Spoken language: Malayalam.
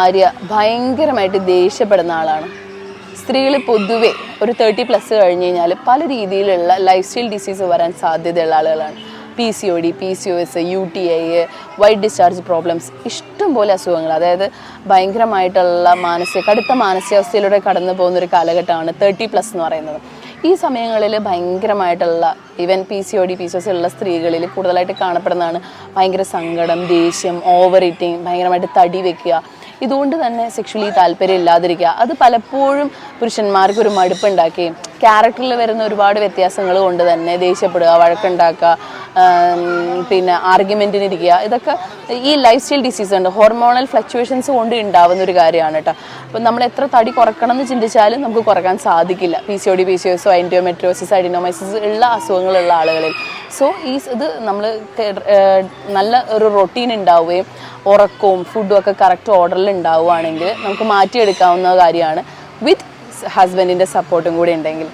ഭാര്യ ഭയങ്കരമായിട്ട് ദേഷ്യപ്പെടുന്ന ആളാണ്. സ്ത്രീകൾ പൊതുവെ ഒരു 30+ കഴിഞ്ഞ് കഴിഞ്ഞാൽ പല രീതിയിലുള്ള ലൈഫ് സ്റ്റൈൽ ഡിസീസ് വരാൻ സാധ്യതയുള്ള ആളുകളാണ്. PCOD, PCOS, UTI, white discharge problems, ഇഷ്ടംപോലെ അസുഖങ്ങൾ. അതായത് ഭയങ്കരമായിട്ടുള്ള കടുത്ത മാനസികാവസ്ഥയിലൂടെ കടന്നു പോകുന്നൊരു കാലഘട്ടമാണ് 30+ എന്ന് പറയുന്നത്. ഈ സമയങ്ങളിൽ ഭയങ്കരമായിട്ടുള്ള ഈവൻ PCOD, PCOS ഉള്ള സ്ത്രീകളിൽ കൂടുതലായിട്ട് കാണപ്പെടുന്നതാണ് ഭയങ്കര സങ്കടം, ദേഷ്യം, ഓവർ ഈറ്റിംഗ്, ഭയങ്കരമായിട്ട് തടി വെക്കുക. ഇതുകൊണ്ട് തന്നെ സെക്ഷലി താല്പര്യം ഇല്ലാതിരിക്കുക. അത് പലപ്പോഴും പുരുഷന്മാർക്ക് ഒരു മടുപ്പുണ്ടാക്കുകയും ക്യാരക്ടറിൽ വരുന്ന ഒരുപാട് വ്യത്യാസങ്ങൾ കൊണ്ട് തന്നെ ദേഷ്യപ്പെടുക, വഴക്കുണ്ടാക്കുക, പിന്നെ ആർഗ്യുമെൻറ്റിനിരിക്കുക. ഇതൊക്കെ ഈ ലൈഫ് സ്റ്റൈൽ ഡിസീസ് ഉണ്ട്, ഹോർമോണൽ ഫ്ലക്ച്വേഷൻസ് കൊണ്ട് ഉണ്ടാവുന്ന ഒരു കാര്യമാണ് കേട്ടോ. അപ്പം നമ്മൾ എത്ര തടി കുറക്കണം എന്ന് ചിന്തിച്ചാലും നമുക്ക് കുറക്കാൻ സാധിക്കില്ല. PCOD, PCOS, എൻഡോമെട്രിയോസിസ്, അഡിനോമൈസിസ് ഉള്ള അസുഖങ്ങളുള്ള ആളുകളിൽ. സോ ഇത് നമ്മൾ നല്ല ഒരു റൊട്ടീൻ ഉണ്ടാവുകയും ഉറക്കവും ഫുഡും ഒക്കെ കറക്റ്റ് ഓർഡറിൽ ഉണ്ടാവുകയാണെങ്കിൽ നമുക്ക് മാറ്റിയെടുക്കാവുന്ന കാര്യമാണ്, വിത്ത് ഹസ്ബൻഡിൻ്റെ സപ്പോർട്ടും കൂടി ഉണ്ടെങ്കിൽ.